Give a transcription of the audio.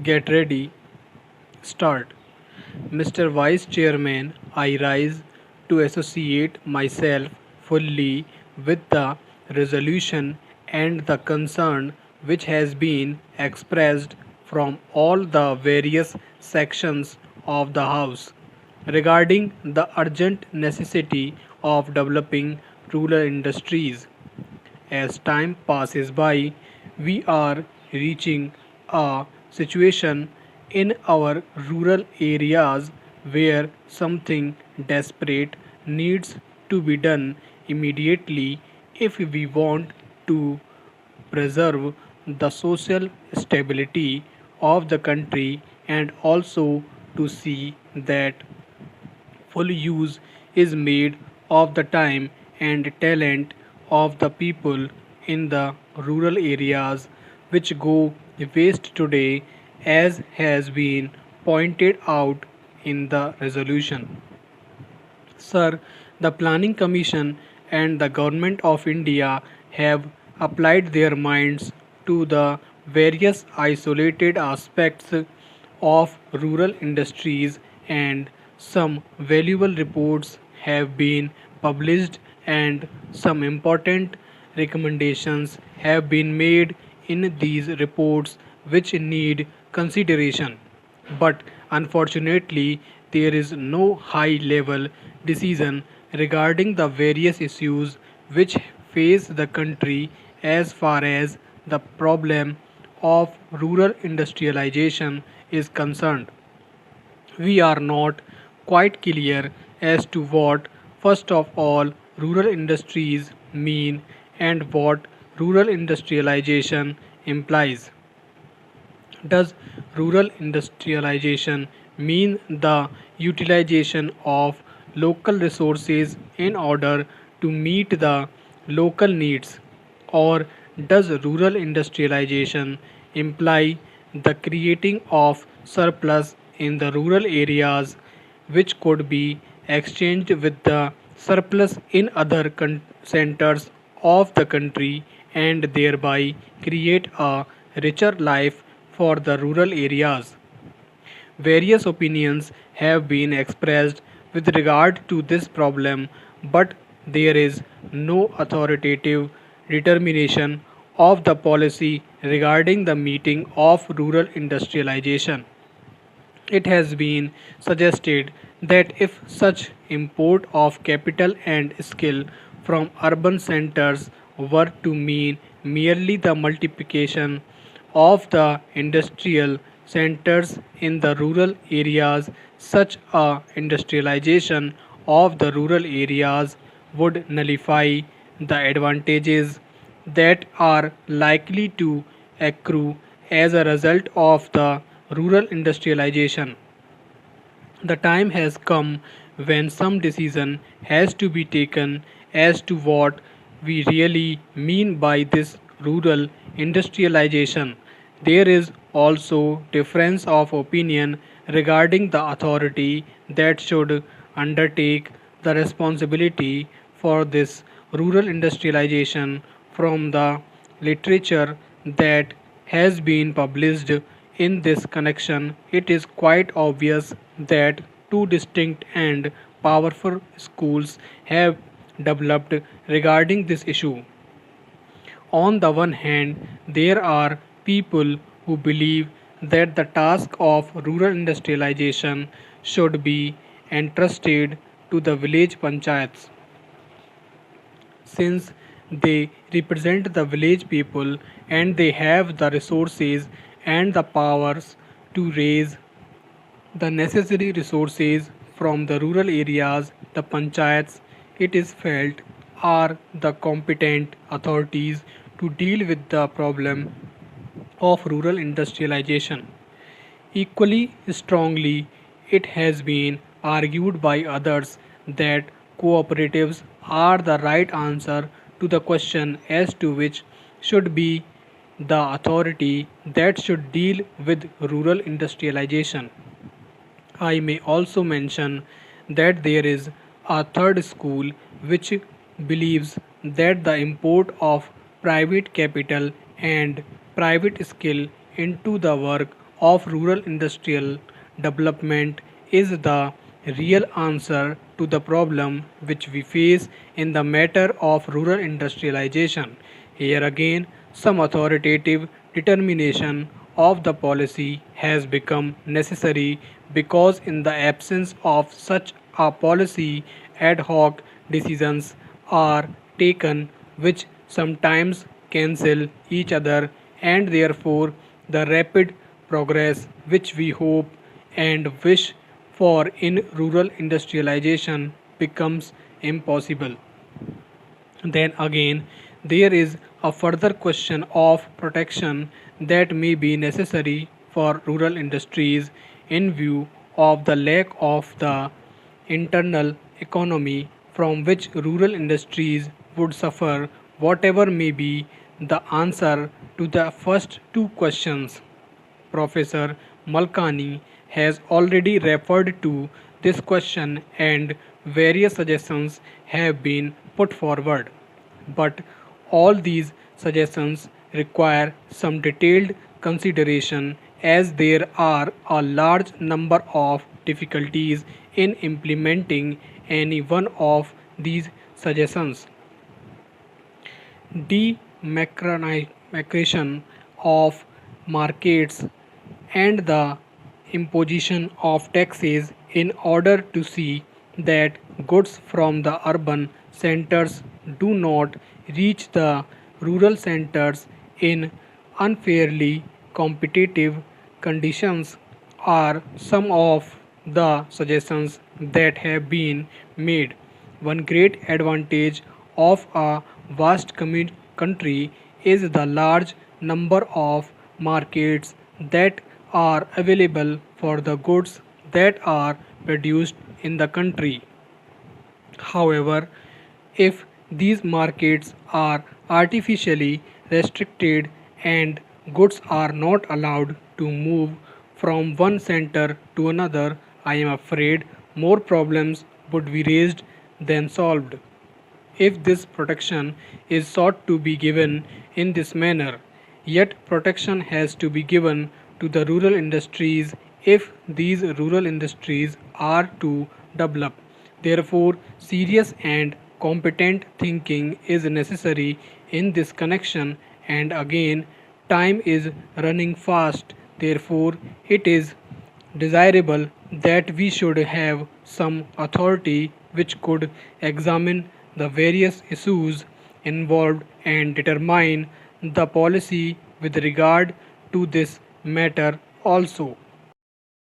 Get ready, start. Mr. Vice Chairman, I rise to associate myself fully with the resolution and the concern which has been expressed from all the various sections of the House regarding the urgent necessity of developing rural industries. As time passes by, we are reaching a situation in our rural areas where something desperate needs to be done immediately if we want to preserve the social stability of the country and also to see that full use is made of the time and talent of the people in the rural areas which go waste today as has been pointed out in the resolution. Sir, the Planning Commission and the Government of India have applied their minds to the various isolated aspects of rural industries, and some valuable reports have been published and some important recommendations have been made in these reports which need consideration. But unfortunately, there is no high level decision regarding the various issues which face the country as far as the problem of rural industrialization is concerned. We are not quite clear as to what, first of all, rural industries mean and what rural industrialization implies. Does rural industrialization mean the utilization of local resources in order to meet the local needs? Or does rural industrialization imply the creating of surplus in the rural areas which could be exchanged with the surplus in other centers of the country and thereby create a richer life for the rural areas? Various opinions have been expressed with regard to this problem, but there is no authoritative determination of the policy regarding the meeting of rural industrialization. It has been suggested that if such import of capital and skill from urban centers were to mean merely the multiplication of the industrial centers in the rural areas, such a industrialization of the rural areas would nullify the advantages that are likely to accrue as a result of the rural industrialization. The time has come when some decision has to be taken as to what we really mean by this rural industrialization. There is also difference of opinion regarding the authority that should undertake the responsibility for this rural industrialization. From the literature that has been published in this connection, it is quite obvious that two distinct and powerful schools have developed regarding this issue. On the one hand, there are people who believe that the task of rural industrialization should be entrusted to the village panchayats since they represent the village people and they have the resources and the powers to raise the necessary resources from the rural areas. The panchayats, it is felt, are the competent authorities to deal with the problem of rural industrialization. Equally strongly, it has been argued by others that cooperatives are the right answer to the question as to which should be the authority that should deal with rural industrialization. I may also mention that there is a third school which believes that the import of private capital and private skill into the work of rural industrial development is the real answer to the problem which we face in the matter of rural industrialization. Here again, some authoritative determination of the policy has become necessary because in the absence of such a policy, ad hoc decisions are taken which sometimes cancel each other, and therefore the rapid progress which we hope and wish for in rural industrialization becomes impossible. Then again, there is a further question of protection that may be necessary for rural industries in view of the lack of the internal economy from which rural industries would suffer. Whatever may be the answer to the first two questions, Professor Malkani has already referred to this question and various suggestions have been put forward. But all these suggestions require some detailed consideration as there are a large number of difficulties in implementing any one of these suggestions. Democratization of markets and the imposition of taxes in order to see that goods from the urban centers do not reach the rural centers in unfairly competitive conditions are some of the suggestions that have been made. One great advantage of a vast country is the large number of markets that are available for the goods that are produced in the country. However, if these markets are artificially restricted and goods are not allowed to move from one center to another, I am afraid more problems would be raised than solved. If this protection is sought to be given in this manner, yet protection has to be given to the rural industries if these rural industries are to develop. Therefore, serious and competent thinking is necessary in this connection, and again, time is running fast. Therefore, it is desirable that we should have some authority which could examine the various issues involved and determine the policy with regard to this matter also.